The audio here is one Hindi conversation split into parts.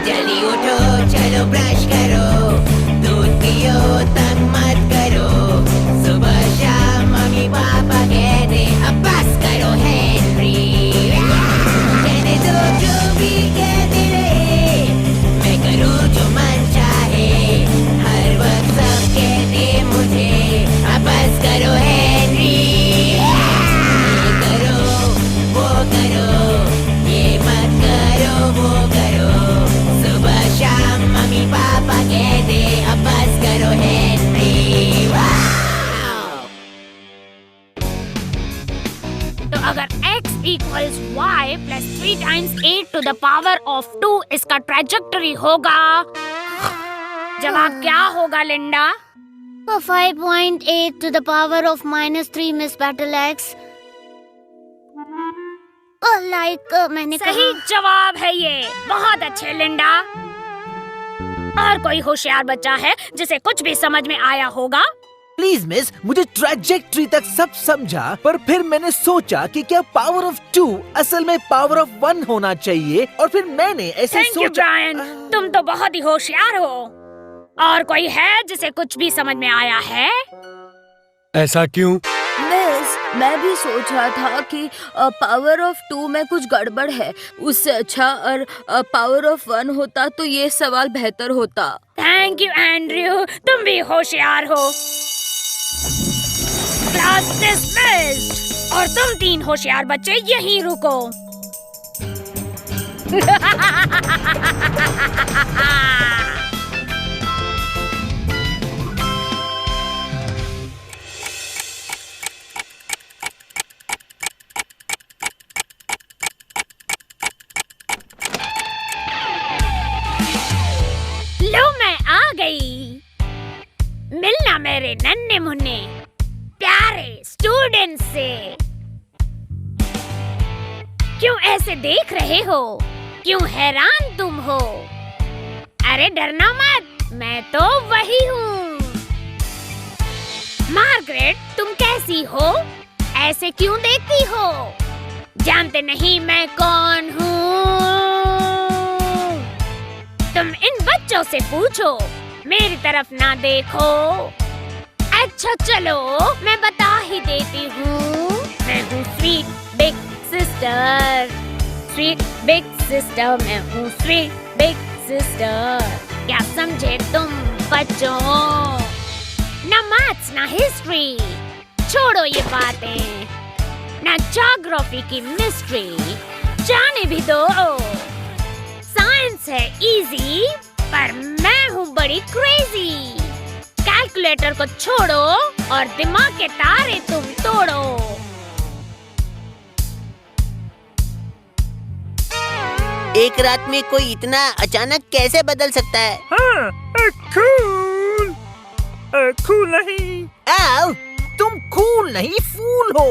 जल्दी उठो, चलो ब्रश करो, दूध पियो, तंग मत करो, सुबह शाम मम्मी पापा कहते अब बस करो हेनरी। कहने दो जो भी कहते रहे, मैं करूँ जो मन चाहे, हर वक्त सब कहते मुझे अब बस करो हेनरी। ये करो, वो करो, ये मत करो, वो करो, सुबह शाम मम्मी पापा कहते अब बस करो हेनरी। वाव! तो अगर x equals y plus 3 times 8 to the power of 2 इसका ट्रेजेक्टरी होगा, जवाब क्या होगा Linda? 5.8 to the power of -3 Miss Battle X। मैंने सही जवाब है ये। बहुत अच्छे लिंडा। और कोई होशियार बच्चा है जिसे कुछ भी समझ में आया होगा? प्लीज मिस, मुझे ट्रैजेक्टरी तक सब समझा, पर फिर मैंने सोचा कि क्या पावर ऑफ 2 असल में पावर ऑफ 1 होना चाहिए, और फिर मैंने ऐसे थैंक यू सोचा। ब्रायन, तुम तो बहुत ही होशियार हो। और कोई है जिसे कुछ भी समझ में आया है? ऐसा क्यों? मिस, मैं भी सोच रहा था कि पावर ऑफ 2 में कुछ गड़बड़ है। उससे अच्छा और पावर ऑफ 1 होता तो ये सवाल बेहतर होता। थैंक यू एंड्रयू, तुम भी होशियार हो। Class dismissed. और तुम 3 होशियार बच्चे यहीं रुको। लो मैं आ गई। मिलना मेरे नन्हे मुन्ने प्यारे स्टूडेंट से। क्यों ऐसे देख रहे हो? क्यों हैरान तुम हो? अरे डरना मत, मैं तो वही हूँ। मार्गरेट, तुम कैसी हो? ऐसे क्यों देखती हो? जानते नहीं मैं कौन हूँ? तुम इन बच्चों से पूछो, मेरी तरफ ना देखो। अच्छा चलो, मैं बता ही देती हूँ। मैं हूँ sweet big sister. Sweet big sister, मैं हूँ स्वीट बिग सिस्टर। क्या समझे तुम बच्चों? ना मैथ्स ना हिस्ट्री, छोड़ो ये बातें। ना ज्योग्राफी की मिस्ट्री, जाने भी दो। साइंस है इजी, पर मैं हूँ बड़ी क्रेजी। कैलकुलेटर को छोड़ो और दिमाग के तारे तुम तोड़ो। एक रात में कोई इतना अचानक कैसे बदल सकता है? हाँ, कूल। कूल नहीं। एल, तुम कूल नहीं फूल हो।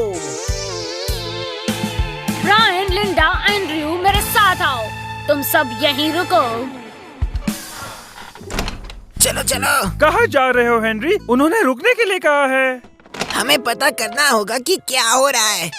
ब्रायन, लिंडा, एंड्रयू, मेरे साथ आओ। तुम सब यहीं रुको। चलो चलो। कहाँ जा रहे हो हेनरी? उन्होंने रुकने के लिए कहा है। हमें पता करना होगा कि क्या हो रहा है।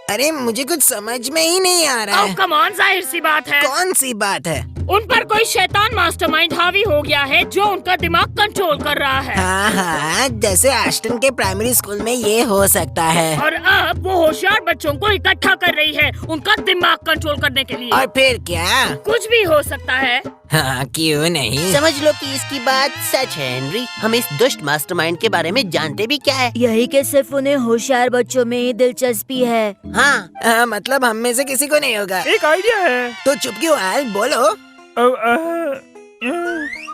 अरे मुझे कुछ समझ में ही नहीं आ रहा है। कम ऑन, जाहिर सी बात है। कौन सी बात है? उन पर कोई शैतान मास्टरमाइंड हावी हो गया है जो उनका दिमाग कंट्रोल कर रहा है। हाँ, जैसे आस्टन के प्राइमरी स्कूल में ये हो सकता है। और अब वो होशियार बच्चों को इकट्ठा कर रही है उनका दिमाग कंट्रोल करने के लिए। और फिर क्या? कुछ भी हो सकता है। हाँ, क्यों नहीं? समझ लो कि इसकी बात सच है हेनरी। हम इस दुष्ट मास्टरमाइंड के बारे में जानते भी क्या है। यही कि सिर्फ उन्हें होशियार बच्चों में ही दिलचस्पी है। हाँ, मतलब हम में से किसी को नहीं होगा। एक आइडिया है। तो चुप क्यों है? बोलो।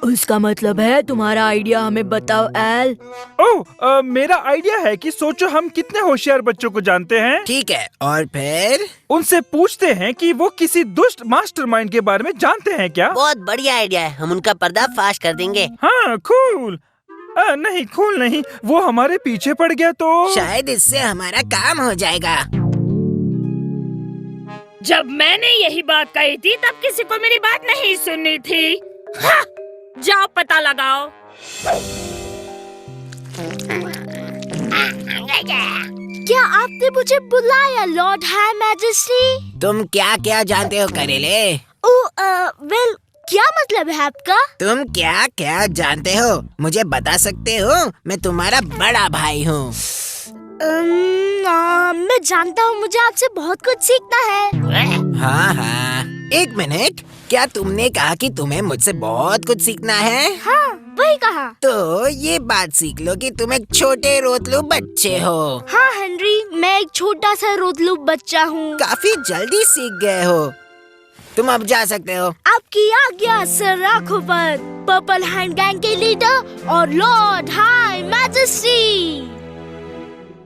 उसका मतलब है तुम्हारा आइडिया हमें बताओ एल। ओह, मेरा आइडिया है कि सोचो हम कितने होशियार बच्चों को जानते हैं। ठीक है, और फिर उनसे पूछते हैं कि वो किसी दुष्ट मास्टरमाइंड के बारे में जानते हैं क्या। बहुत बढ़िया आइडिया है। हम उनका पर्दाफाश कर देंगे। हाँ, कूल। नहीं, कूल नहीं, वो हमारे पीछे पड़ गया तो शायद इससे हमारा काम हो जाएगा। जब मैंने यही बात कही थी तब किसी को मेरी बात नहीं सुननी थी। हाँ, जाओ पता लगाओ। क्या आपने मुझे बुलाया लॉर्ड हाई मैजेस्टी? तुम क्या क्या जानते हो करेले? वेल क्या मतलब है आपका? तुम क्या क्या जानते हो मुझे बता सकते हो? मैं तुम्हारा बड़ा भाई हूँ। मैं जानता हूँ मुझे आपसे बहुत कुछ सीखना है। हाँ हाँ, एक मिनट, क्या तुमने कहा कि तुम्हें मुझसे बहुत कुछ सीखना है? हाँ, वही कहा। तो ये बात सीख लो कि तुम एक छोटे रोतलू बच्चे हो। हाँ हेनरी, मैं एक छोटा सा रोतलू बच्चा हूँ। काफी जल्दी सीख गए हो। तुम अब जा सकते हो। आपकी आज्ञा सर राघोवर, पर्पल हैंड गैंग के लीडर और लॉर्ड हाई मैजेस्टी।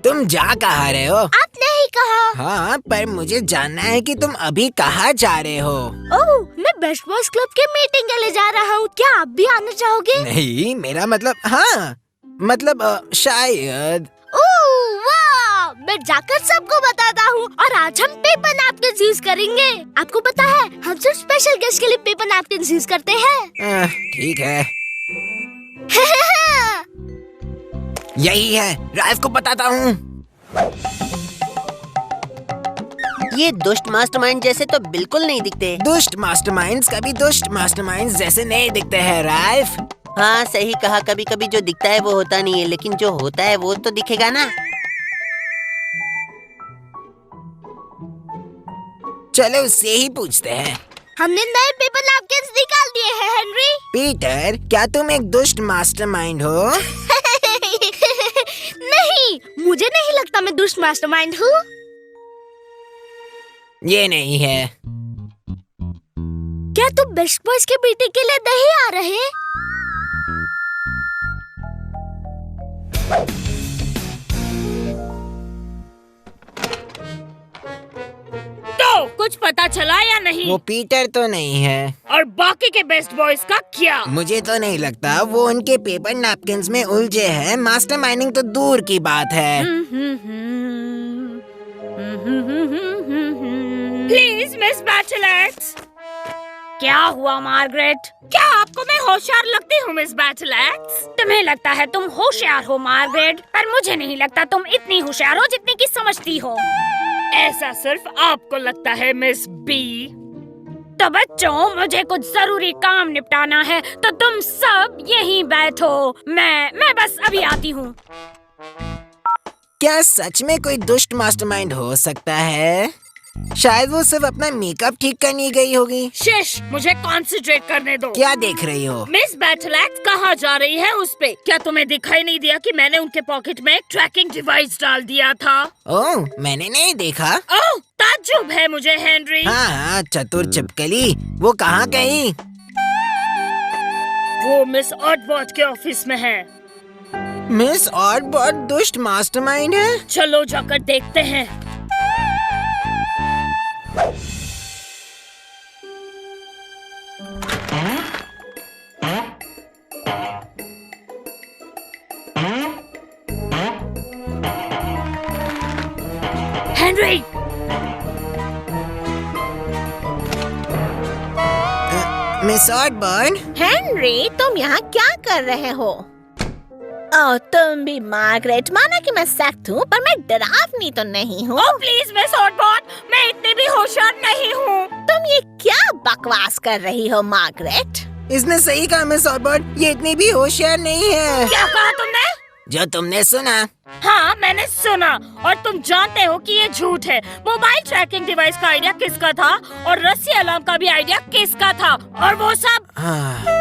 तुम जा कहाँ रहे हो? आपने ही कहा। हाँ, पर मुझे जानना है कि तुम अभी कहाँ जा रहे हो? ओह, मैं बेस्ट बॉयज क्लब के मीटिंग के लिए जा रहा हूँ। क्या आप भी आना चाहोगे? नहीं, मेरा मतलब हाँ, मतलब शायद। ओह वाह, मैं जाकर सबको बताता हूँ। और आज हम पेपर नैपकिन्स यूज करेंगे। आपको पता है हम सिर्फ स्पेशल गेस्ट के लिए पेपर नैपकिन्स यूज करते हैं। ठीक है, यही है, राइफ को बताता हूँ। ये दुष्ट मास्टरमाइंड जैसे तो बिल्कुल नहीं दिखते। दुष्ट मास्टरमाइंड्स कभी दुष्ट मास्टरमाइंड्स जैसे नहीं दिखते हैं राइफ। हाँ सही कहा, कभी कभी जो दिखता है वो होता नहीं है, लेकिन जो होता है वो तो दिखेगा ना। चलो उससे ही पूछते हैं। हमने नए पेपर नैपकिन्स निकाल दिए हैं हेनरी। पीटर, क्या तुम एक दुष्ट मास्टरमाइंड हो? नहीं, मुझे नहीं लगता मैं दुष्ट मास्टरमाइंड हूँ। ये नहीं है। क्या तुम बेस्ट बॉयज के मीटिंग के लिए नहीं आ रहे? तो कुछ पता चला या नहीं? वो पीटर तो नहीं है। और बाकी के बेस्ट बॉयज का क्या? मुझे तो नहीं लगता, वो उनके पेपर नैपकिन्स में उलझे हैं। मास्टरमाइंडिंग तो दूर की बात है। Please miss bachelors. क्या हुआ मार्गरेट? क्या आपको मैं होशियार लगती हूँ मिस बैचलर्स? तुम्हें लगता है तुम होशियार हो मार्गरेट, पर मुझे नहीं लगता तुम इतनी होशियार हो जितनी की समझती हो। ऐसा सिर्फ आपको लगता है मिस बी। तो बच्चों, मुझे कुछ जरूरी काम निपटाना है, तो तुम सब यहीं बैठो। मैं बस अभी आती हूँ। क्या सच में कोई दुष्ट मास्टरमाइंड हो सकता है? शायद वो सिर्फ अपना मेकअप ठीक करने गई होगी। शिश, मुझे कॉन्सेंट्रेट करने दो। क्या देख रही हो? मिस बैटलैक्स कहाँ जा रही है उस पे? क्या तुम्हें दिखाई नहीं दिया कि मैंने उनके पॉकेट में एक ट्रैकिंग डिवाइस डाल दिया था? ओह, मैंने नहीं देखा। ओह, ताज्जुब है मुझे हेनरी। हाँ, चतुर चिपकली, वो कहाँ गई? वो मिस ऑडबॉट के ऑफिस में है। मिस ऑडबॉट दुष्ट मास्टरमाइंड है? चलो जाकर देखते हैं। हेनरी, मिस ऑडबॉट, हेनरी, तुम यहाँ क्या कर रहे हो? ओह, तुम भी मार्गरेट। माना कि मैं सख्त हूँ, पर मैं डरावनी तो नहीं हूँ। ओह प्लीज मिस ऑडबॉट, मैं इतनी भी होशियार नहीं हूँ। तुम ये क्या बकवास कर रही हो मार्गरेट? इसने सही कहा मिस ऑडबॉट, ये इतनी भी होशियार नहीं है। क्या कहा तुमने? जो तुमने सुना। हाँ, मैंने सुना, और तुम जानते हो कि ये झूठ है। मोबाइल ट्रैकिंग डिवाइस का आइडिया किसका था, और रस्सी अलार्म का भी आइडिया किसका था, और वो सब। हाँ,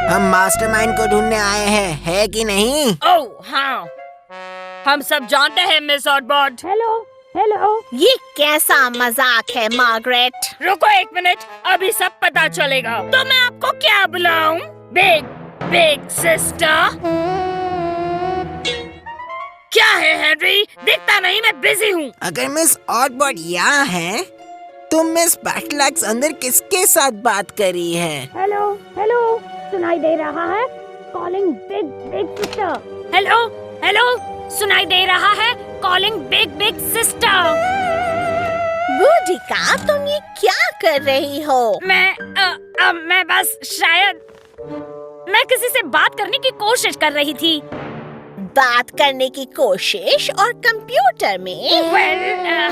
हम मास्टरमाइंड को ढूंढने आए हैं, है कि नहीं? ओह हाँ, हम सब जानते हैं मिस ऑडबॉट। हेलो हेलो, ये कैसा मजाक है मार्गरेट? रुको एक मिनट, अभी सब पता चलेगा। तो मैं आपको क्या बुलाऊं? Big big sister? क्या है हेनरी, दिखता नहीं मैं बिजी हूँ। अगर मिस ऑडबॉट यहाँ है, तो मिस बैटलैक्स अंदर किसके साथ बात करी है? हेलो हेलो, सुनाई दे रहा है? Calling big big sister. Hello hello, सुनाई दे रहा है? Calling big big sister. बूढ़िका, तुम ये क्या कर रही हो? मैं बस शायद मैं किसी से बात करने की कोशिश कर रही थी। बात करने की कोशिश और कंप्यूटर में।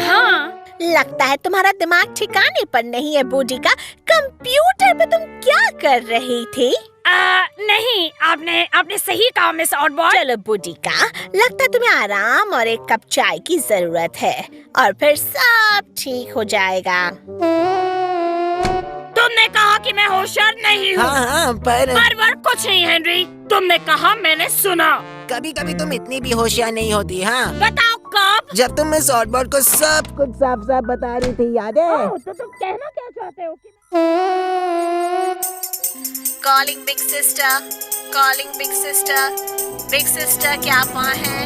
हाँ, लगता है तुम्हारा दिमाग ठिकाने पर नहीं है बूढ़ी का। कंप्यूटर पे तुम क्या कर रही थी? नहीं, आपने सही कहा मिस ऑटबॉय। चलो बूढ़ी का, लगता है तुम्हें आराम और एक कप चाय की जरूरत है और फिर सब ठीक हो जाएगा। तुमने कहा कि मैं होशियार नहीं हूँ। हाँ, पर कुछ नहीं हेनरी, तुमने कहा मैंने सुना। कभी कभी तुम इतनी भी होशियार नहीं होती। हाँ, बताओ कब? जब तुम मिस ऑटबॉय को सब कुछ साफ साफ बता रही थी, याद है? तो तुम कहना क्या चाहते हो? Calling big sister, calling big sister, big sister क्या आप वहाँ हैं?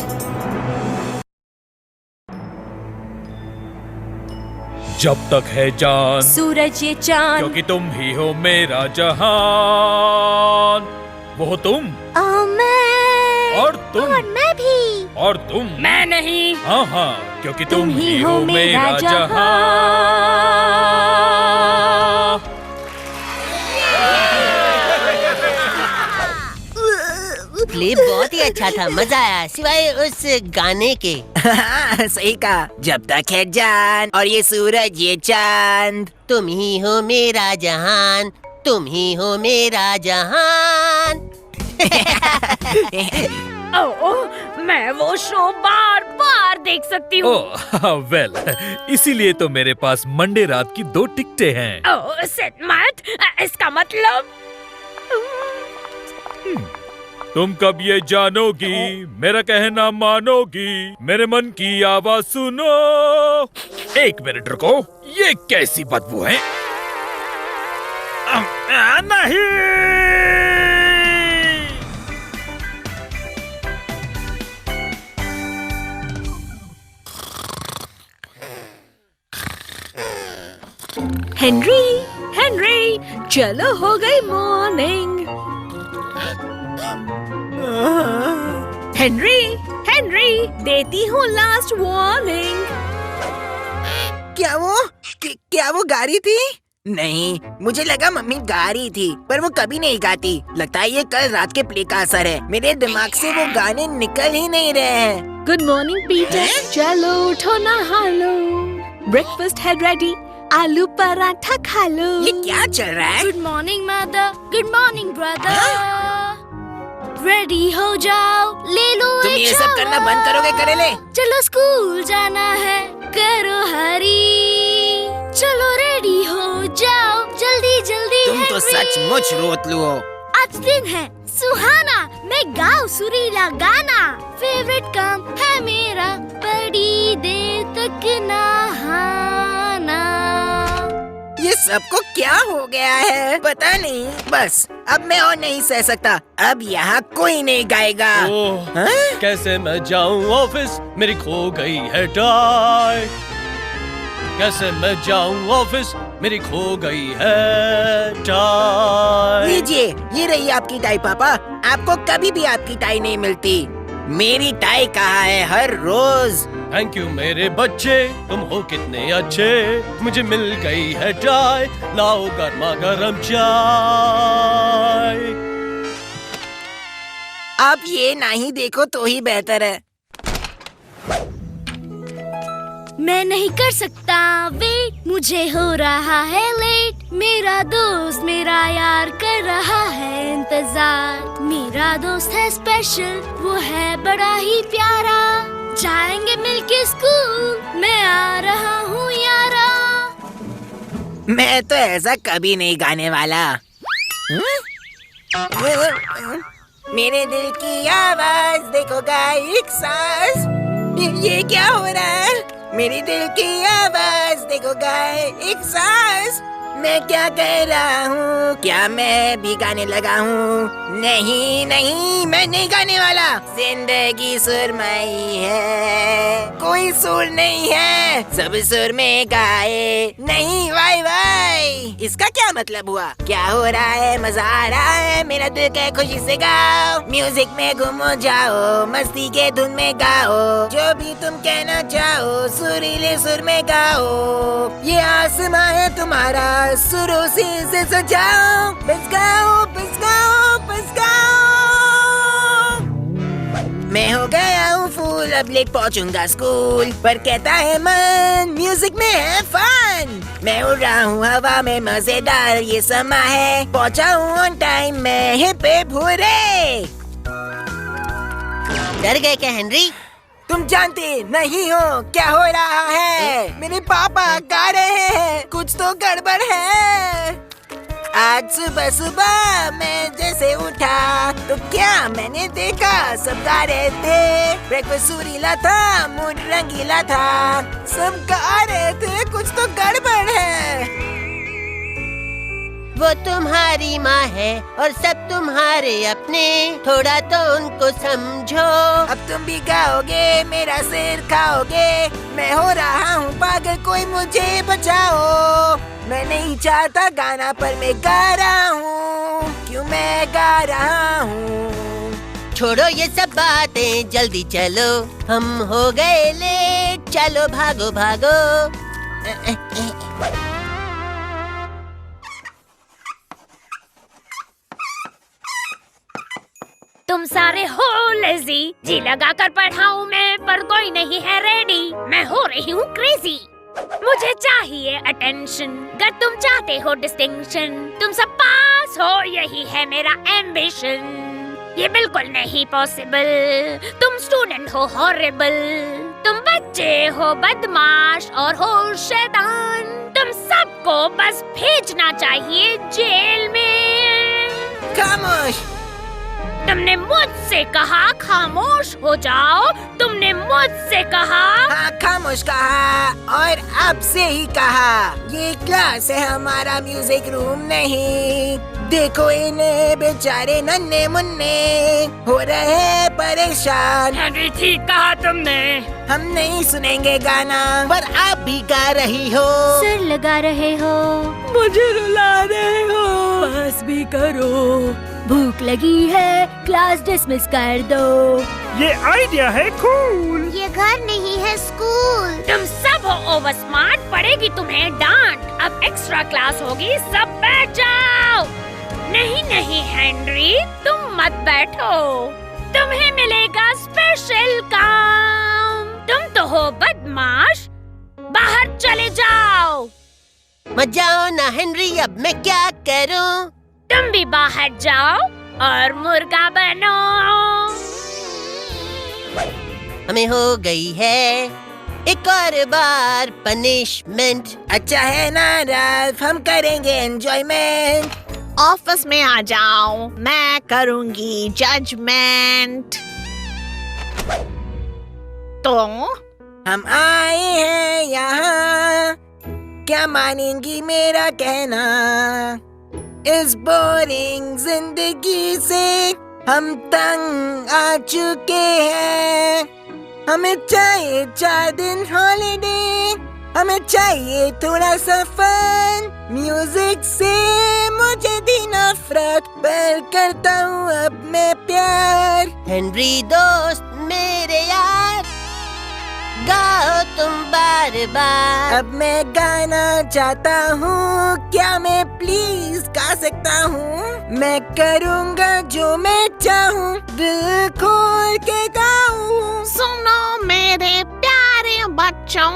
जब तक है जान, सूरज ये चांद, क्योंकि तुम ही हो मेरा जहान। वो तुम मैं और तुम और मैं भी। और तुम। मैं नहीं। हाँ हाँ, क्योंकि तुम ही हो मेरा जहान। प्ले बहुत ही अच्छा था, मजा आया, सिवाय उस गाने के। सही कहा। जब तक है जान और ये सूरज ये चांद, तुम ही हो मेरा जहान, तुम ही हो मेरा जहान। ओह, मैं वो शो बार बार देख सकती हूँ। ओह वेल, इसीलिए तो मेरे पास मंडे रात की 2 टिकटें हैं। ओह सिट मत, इसका मतलब तुम कब ये जानोगी, मेरा कहना मानोगी, मेरे मन की आवाज सुनो। 1 मिनट रुको, ये कैसी बदबू है? नहीं। हेनरी, हेनरी, चलो हो गई मॉर्निंग। हेनरी, हेनरी, देती हूँ लास्ट वार्निंग। क्या वो गा रही थी? नहीं, मुझे लगा मम्मी गा रही थी, पर वो कभी नहीं गाती। लगता है ये कल रात के प्ले का असर है। मेरे दिमाग से वो गाने निकल ही नहीं रहे हैं। गुड मॉर्निंग पीटर, चलो उठो नहा लो, ब्रेकफास्ट है रेडी, आलू पराठा खा लो। ये क्या चल रहा है? Good morning mother, good morning brother. Ready हो जाओ, ले लो तुम एक ये सब करना शावर। बंद करोगे करेले? चलो स्कूल जाना है, करो हरी। चलो रेडी हो जाओ, जल्दी जल्दी। तुम तो हेनरी। सचमुच रोतलू हो। आज दिन है सुहाना, मैं गाऊं सुरीला गाना। फेवरेट काम है मेरा, बड़ी देर तक नहाना। ये सबको क्या हो गया है? पता नहीं। बस अब मैं और नहीं सह सकता। अब यहाँ कोई नहीं गाएगा। ओह, हाँ? कैसे मैं जाऊं ऑफिस, मेरी खो गई है टाई। कैसे मैं जाऊं ऑफिस, मेरी खो गई है टाई। लीजिए, ये रही आपकी टाई पापा। आपको कभी भी आपकी टाई नहीं मिलती। मेरी टाई कहाँ है हर रोज? थैंक यू मेरे बच्चे, तुम हो कितने अच्छे। मुझे मिल गई है टाई, लाओ गर्मा गर्म चाय। आप ये नहीं देखो तो ही बेहतर है। मैं नहीं कर सकता वेट, मुझे हो रहा है लेट। मेरा दोस्त मेरा यार कर रहा है इंतजार। मेरा दोस्त है स्पेशल, वो है बड़ा ही प्यारा। जाएंगे मिलके स्कूल, मैं आ रहा हूँ यारा। मैं तो ऐसा कभी नहीं गाने वाला। मेरे दिल की आवाज देखो गायक साज। ये क्या हो रहा है? मेरी दिल की आवाज देखो गायक साज। मैं क्या कह रहा हूँ? क्या मैं भी गाने लगा हूँ? नहीं नहीं, मैं नहीं गाने वाला। जिंदगी सुरमई है, कोई सुर नहीं है, सब सुर में गाए। नहीं वाई वाई, इसका क्या मतलब हुआ? क्या हो रहा है? मजा आ रहा है? मेरा दिल कहे खुशी से गाओ, म्यूजिक में गुम हो जाओ, मस्ती के धुन में गाओ, जो भी तुम कहना चाहो सुरीले सुर में गाओ। ये आसमां है तुम्हारा, सुरों से इसे सजाओ। बस गाओ, बस गाओ, बस गाओ। मैं हो गया हूँ फूल, अब लेट पहुँचूंगा स्कूल। पर कहता है मन, म्यूजिक में है फन। मैं उड़ रहा हूँ हवा में मजेदार ये समा है। पहुँचा हूँ ऑन टाइम, मैं हिप हिप हुर्रे। डर गए क्या हेनरी? तुम जानते नहीं हो क्या हो रहा है। मेरे पापा गा रहे हैं, कुछ तो गड़बड़ है। आज सुबह सुबह मैं जैसे उठा तो क्या मैंने देखा, सब गा रहे थे। ब्रेकफास्ट सुरीला था, मूड रंगीला था, सब गा रहे थे, कुछ तो गड़बड़ है। वो तुम्हारी माँ है और सब तुम्हारे अपने, थोड़ा तो उनको समझो। अब तुम भी गाओगे, मेरा सिर खाओगे। मैं हो रहा हूँ पागल, कोई मुझे बचाओ। मैं नहीं चाहता गाना पर मैं गा रहा हूँ, क्यों मैं गा रहा हूँ। छोड़ो ये सब बातें, जल्दी चलो, हम हो गए लेट। चलो भागो भागो। तुम सारे हो लेजी, जी लगा कर पढ़ाऊं मैं, पर कोई नहीं है रेडी। मैं हो रही हूँ क्रेजी, मुझे चाहिए अटेंशन। अगर तुम चाहते हो डिस्टिंक्शन, तुम सब पास हो, यही है मेरा एम्बिशन। ये बिल्कुल नहीं पॉसिबल, तुम स्टूडेंट हो हॉरिबल। तुम बच्चे हो बदमाश और हो शैतान। तुम सबको बस भेजना चाहिए जेल में। खामोश। तुमने मुझसे कहा खामोश हो जाओ, तुमने मुझसे कहा। हाँ खामोश कहा, और अब से ही कहा। ये क्लास है हमारा, म्यूजिक रूम नहीं। देखो इन्हें बेचारे नन्हे मुन्ने हो रहे हैं परेशान। हेनरी ठीक कहा तुमने। हम नहीं सुनेंगे गाना, पर आप भी गा रही हो। सिर लगा रहे हो, मुझे रुला रहे हो, बस भी करो। भूख लगी है, क्लास डिसमिस कर दो। ये आइडिया है कूल। ये घर नहीं है स्कूल। तुम सब हो ओवर स्मार्ट, पड़ेगी तुम्हें डांट। अब एक्स्ट्रा क्लास होगी, सब बैठ जाओ। नहीं नहीं हेनरी, तुम मत बैठो, तुम्हें मिलेगा स्पेशल काम। तुम तो हो बदमाश, बाहर चले जाओ। मत जाओ ना हेनरी, अब मैं क्या करूं? तुम भी बाहर जाओ और मुर्गा बनो। हमें हो गई है एक और बार पनिशमेंट। अच्छा है ना राल्फ, हम करेंगे एंजॉयमेंट। ऑफिस में आ जाओ, मैं करूंगी जजमेंट। तो हम आए हैं यहाँ, क्या मानेंगी मेरा कहना? इस बोरिंग जिंदगी से हम तंग आ चुके हैं। हमें चाहिए 4 दिन हॉलिडे, हमें चाहिए थोड़ा सा फन। म्यूजिक से मुझे दी नफरत, पर करता हूँ अब मैं प्यार। हेनरी दोस्त मेरे यार, गाओ तुम बार बार। अब मैं गाना चाहता हूँ, क्या मैं प्लीज गा सकता हूँ? मैं करूँगा जो मैं चाहूँ, दिल खोल के गाऊँ। सुनो मेरे प्यारे बच्चों,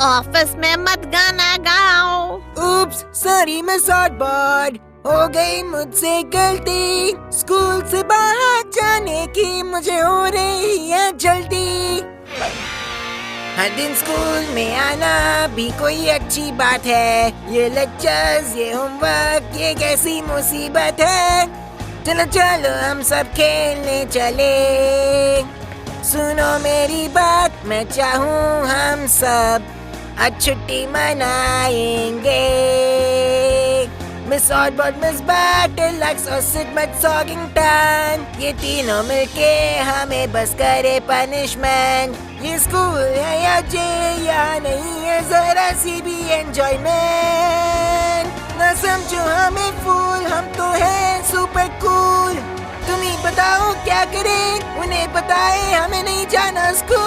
ऑफिस में मत गाना गाओ। उप्स, सॉरी मैं शॉर्ट बोर्ड, हो गई मुझसे गलती। स्कूल से बाहर जाने की मुझे हो रही है जल्दी। हर दिन स्कूल में आना भी कोई अच्छी बात है। ये लेक्चर्स, ये होमवर्क, ये कैसी मुसीबत है। चलो चलो हम सब खेलने चले। सुनो मेरी बात, मैं चाहूँ हम सब आज छुट्टी मनाएंगे। मिस ऑटबॉट, मिस बैटल लक्स और सिगमंड सॉगिंगटन, ये तीनों मिलके हमें बस करे पनिशमेंट। ये स्कूल है या जेल, या नहीं है जरा सी भी एंजॉयमेंट। न समझो हमें फूल, हम तो हैं सुपर कूल। तुम ही बताओ क्या करें, उन्हें बताए हमें नहीं जाना स्कूल।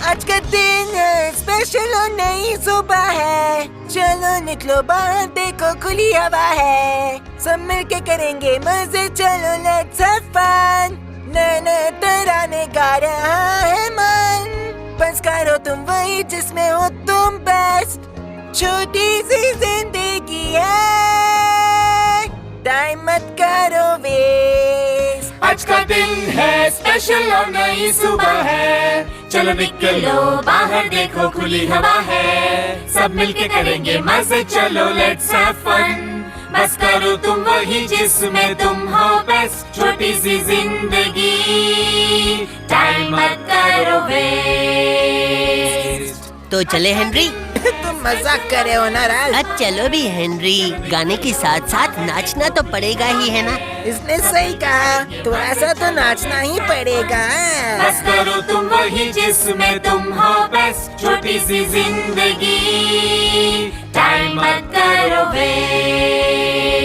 आज का दिन है स्पेशल और नई सुबह है। चलो निकलो बाहर, देखो खुली हवा है। सब मिलके करेंगे मजे, चलो लेट्स हैव फन। नए नए तराने गा रहा है मन। बस करो तुम वही जिसमें हो तुम बेस्ट। छोटी सी जिंदगी है, टाइम मत करो वेस्ट। आज का दिन है स्पेशल और नई सुबह है, चलो निकलो बाहर देखो खुली हवा है, सब मिलके करेंगे मजे, चलो लेट्स हैव फन। बस करो तुम वही जिसमें तुम हो बेस्ट। छोटी सी जिंदगी, टाइम मत करो वेस्ट। तो चले हेनरी। तुम मजाक कर रहे हो ना राज? चलो भी हेनरी, गाने के साथ साथ नाचना तो पड़ेगा ही है ना। इसने सही कहा, थोड़ा सा तो नाचना ही पड़ेगा। बस करो तुम वही जिसमें तुम हो बेस्ट। छोटी सी जिंदगी, टाइम मत करो वेस्ट।